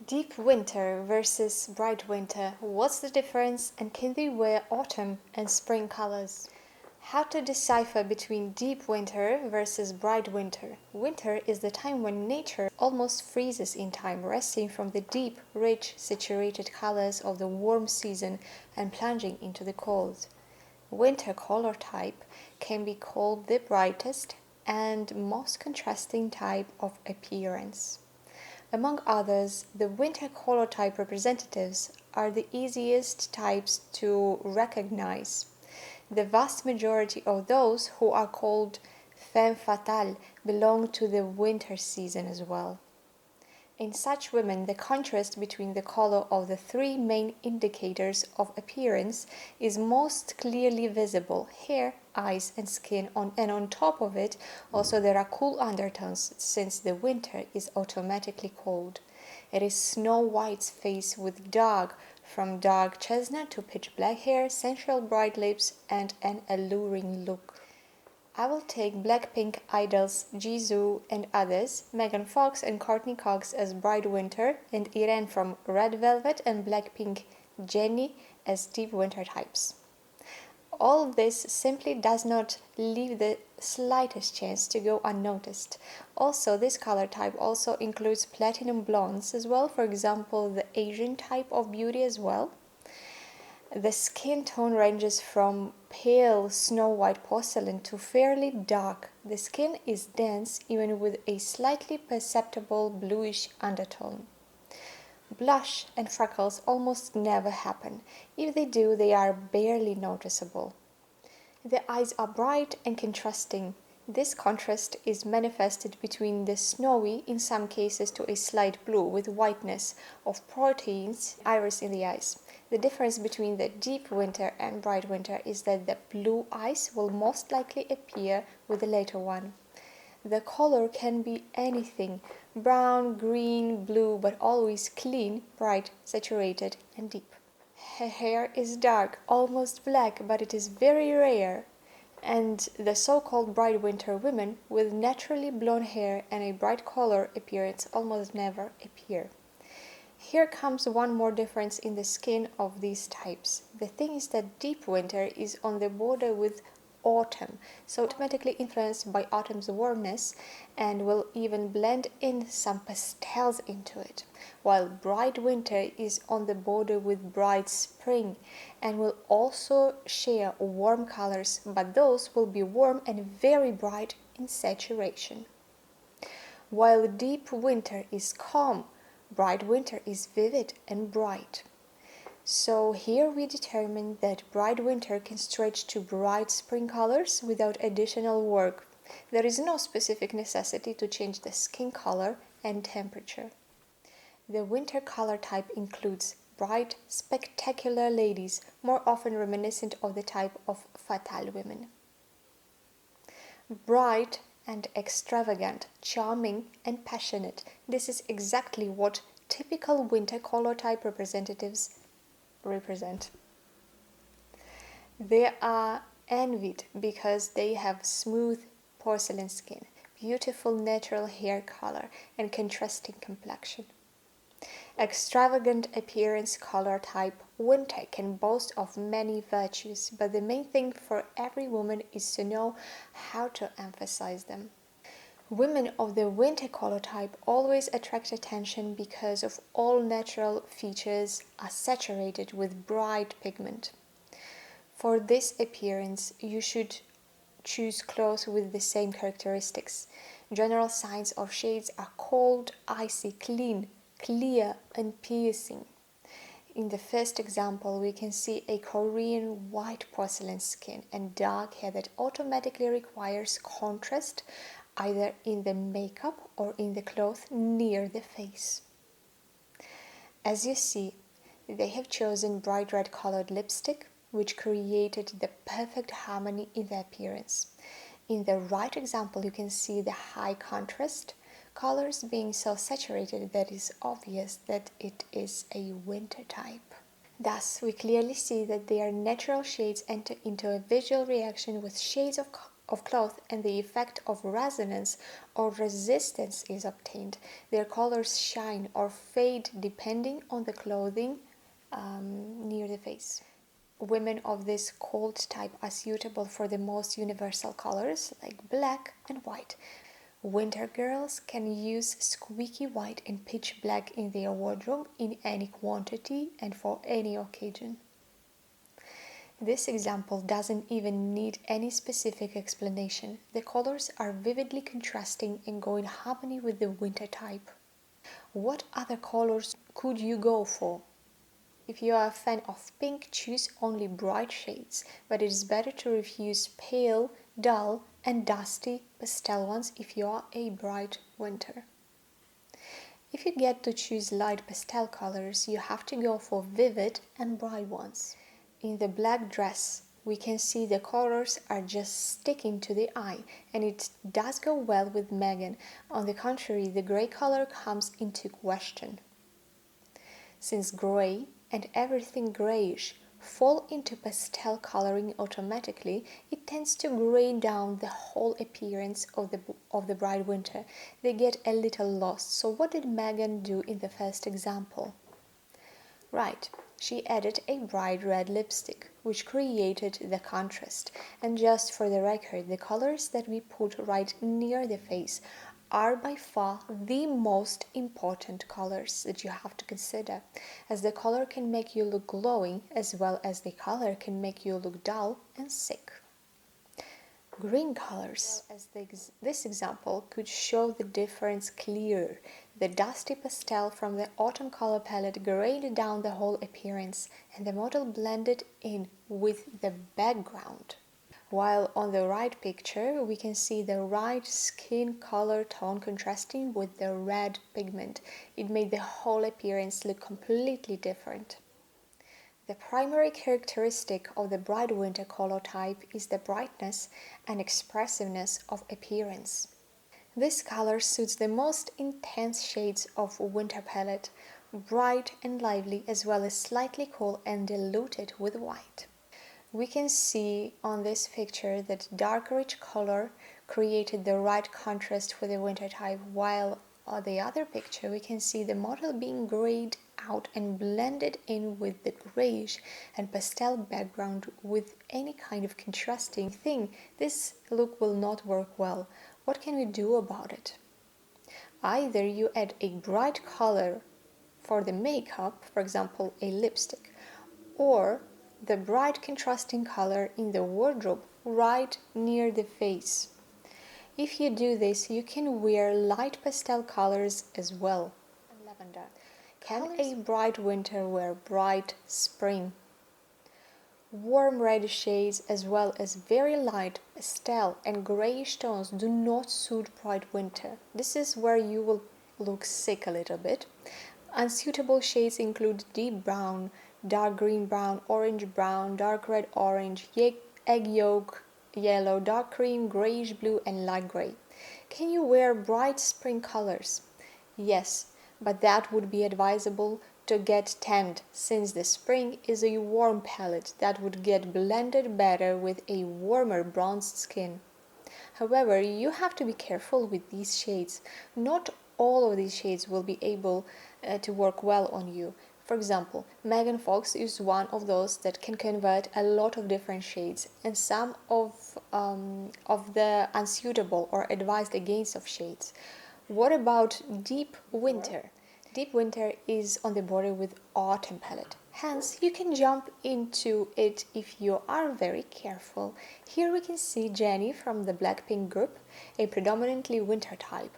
Deep winter versus bright winter. What's the difference and can they wear autumn and spring colors? How to decipher between deep winter versus bright winter. Winter is the time when nature almost freezes in time, resting from the deep, rich, saturated colors of the warm season and plunging into the cold. Winter color type can be called the brightest and most contrasting type of appearance. Among others, the winter color type representatives are the easiest types to recognize. The vast majority of those who are called femme fatale belong to the winter season as well. In such women, the contrast between the color of the three main indicators of appearance is most clearly visible: hair, eyes, and skin, and on top of it, also there are cool undertones since the winter is automatically cold. It is Snow White's face with from dark chestnut to pitch black hair, sensual bright lips, and an alluring look. I will take Blackpink idols Jisoo and others, Megan Fox and Courtney Cox as Bright Winter, and Irene from Red Velvet and Blackpink Jennie as Deep Winter types. All this simply does not leave the slightest chance to go unnoticed. Also, this color type also includes platinum blondes as well, for example, the Asian type of beauty as well. The skin tone ranges from pale snow white porcelain to fairly dark. The skin is dense, even with a slightly perceptible bluish undertone. Blush and freckles almost never happen. If they do, they are barely noticeable. The eyes are bright and contrasting. This contrast is manifested between the snowy, in some cases to a slight blue with whiteness of proteins, iris in the eyes. The difference between the deep winter and bright winter is that the blue eyes will most likely appear with the later one. The color can be anything: brown, green, blue, but always clean, bright, saturated, and deep. Her hair is dark, almost black, but it is very rare, and the so-called bright winter women with naturally blonde hair and a bright color appearance almost never appear. Here comes one more difference in the skin of these types. The thing is that deep winter is on the border with autumn, so automatically influenced by autumn's warmness and will even blend in some pastels into it, while bright winter is on the border with bright spring and will also share warm colors, but those will be warm and very bright in saturation. While deep winter is calm, bright winter is vivid and bright. So here we determine that bright winter can stretch to bright spring colors without additional work. There is no specific necessity to change the skin color and temperature. The winter color type includes bright, spectacular ladies, more often reminiscent of the type of fatale women. Bright and extravagant, charming and passionate. This is exactly what typical winter color type representatives represent. They are envied because they have smooth porcelain skin, beautiful natural hair color, and contrasting complexion. Extravagant appearance color type winter can boast of many virtues, but the main thing for every woman is to know how to emphasize them. Women of the winter color type always attract attention because of all natural features are saturated with bright pigment. For this appearance, you should choose clothes with the same characteristics. General signs of shades are cold, icy, clean, clear, and piercing. In the first example, we can see a Korean white porcelain skin and dark hair that automatically requires contrast either in the makeup or in the clothes near the face. As you see, they have chosen bright red colored lipstick, which created the perfect harmony in the appearance. In the right example, you can see the high contrast colors being so saturated that it is obvious that it is a winter type. Thus, we clearly see that their natural shades enter into a visual reaction with shades of cloth and the effect of resonance or resistance is obtained. Their colors shine or fade depending on the clothing near the face. Women of this cold type are suitable for the most universal colors like black and white. Winter girls can use squeaky white and pitch black in their wardrobe in any quantity and for any occasion. This example doesn't even need any specific explanation. The colors are vividly contrasting and go in harmony with the winter type. What other colors could you go for? If you are a fan of pink, choose only bright shades, but it is better to refuse pale, dull, and dusty pastel ones if you are a bright winter. If you get to choose light pastel colors, you have to go for vivid and bright ones. In the black dress, we can see the colors are just sticking to the eye, and it does go well with Megan. On the contrary, the gray color comes into question. Since gray and everything grayish fall into pastel coloring automatically, it tends to gray down the whole appearance of the bright winter. They get a little lost. So what did Megan do in the first example? Right, she added a bright red lipstick, which created the contrast. And just for the record, the colors that we put right near the face are by far the most important colors that you have to consider, as the color can make you look glowing as well as the color can make you look dull and sick. Green colors, as this example, could show the difference clear. The dusty pastel from the autumn color palette grayed down the whole appearance, and the model blended in with the background. While on the right picture, we can see the right skin color tone contrasting with the red pigment. It made the whole appearance look completely different. The primary characteristic of the bright winter color type is the brightness and expressiveness of appearance. This color suits the most intense shades of winter palette, bright and lively as well as slightly cool and diluted with white. We can see on this picture that dark rich color created the right contrast for the winter type, while on the other picture we can see the model being grayed out and blended in with the grayish and pastel background with any kind of contrasting thing. This look will not work well. What can we do about it? Either you add a bright color for the makeup, for example a lipstick, or the bright contrasting color in the wardrobe right near the face. If you do this, you can wear light pastel colors as well. Lavender. Can a bright winter wear bright spring? Warm red shades as well as very light pastel and grayish tones do not suit bright winter. This is where you will look sick a little bit. Unsuitable shades include deep brown, dark green brown, orange brown, dark red orange, egg yolk yellow, dark cream, grayish blue and light gray. Can you wear bright spring colors? Yes, but that would be advisable to get tanned, since the spring is a warm palette that would get blended better with a warmer bronzed skin. However, you have to be careful with these shades. Not all of these shades will be able to work well on you. For example, Megan Fox is one of those that can convert a lot of different shades, and some of the unsuitable or advised against of shades. What about deep winter? Deep winter is on the border with autumn palette. Hence, you can jump into it if you are very careful. Here we can see Jennie from the Blackpink group, a predominantly winter type.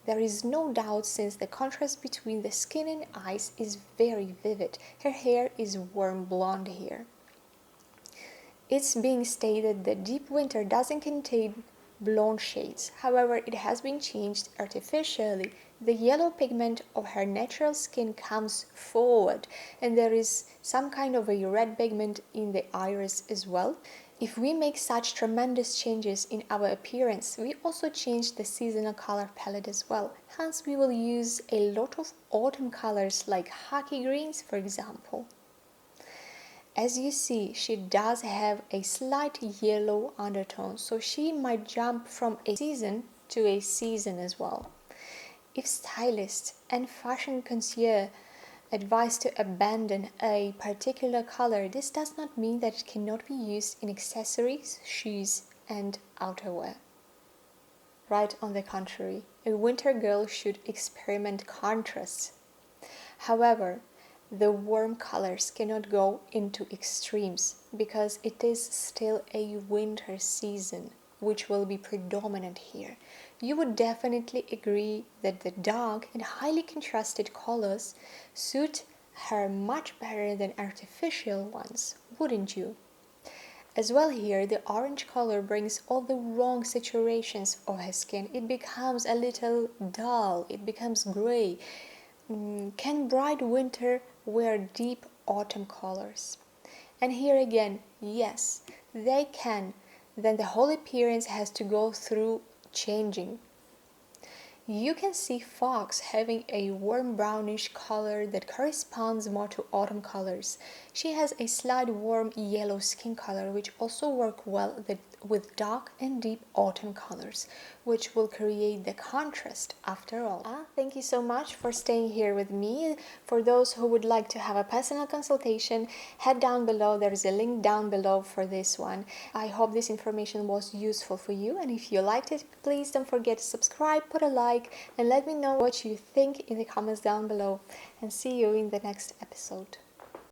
There is no doubt, since the contrast between the skin and eyes is very vivid. Her hair is warm blonde here. It's being stated that deep winter doesn't contain blonde shades. However, it has been changed artificially. The yellow pigment of her natural skin comes forward, and there is some kind of a red pigment in the iris as well. If we make such tremendous changes in our appearance, we also change the seasonal color palette as well. Hence, we will use a lot of autumn colors like khaki greens, for example. as you see, she does have a slight yellow undertone, so she might jump from a season to a season as well. If stylists and fashion connoisseurs advise to abandon a particular color, this does not mean that it cannot be used in accessories, shoes, and outerwear. Right on the contrary, a winter girl should experiment contrasts. However, the warm colors cannot go into extremes because it is still a winter season, which will be predominant here. You would definitely agree that the dark and highly contrasted colors suit her much better than artificial ones, wouldn't you? As well here, the orange color brings all the wrong saturations of her skin. It becomes a little dull, it becomes gray. Can bright winter wear deep autumn colors? And here again, yes, they can. Then the whole appearance has to go through changing. You can see Fox having a warm brownish color that corresponds more to autumn colors. She has a slight warm yellow skin color which also work well with dark and deep autumn colors, which will create the contrast after all. Thank you so much for staying here with me. For those who would like to have a personal consultation, head down below. There is a link down below for this one. I hope this information was useful for you, and if you liked it, please don't forget to subscribe, put a like, and let me know what you think in the comments down below, and see you in the next episode.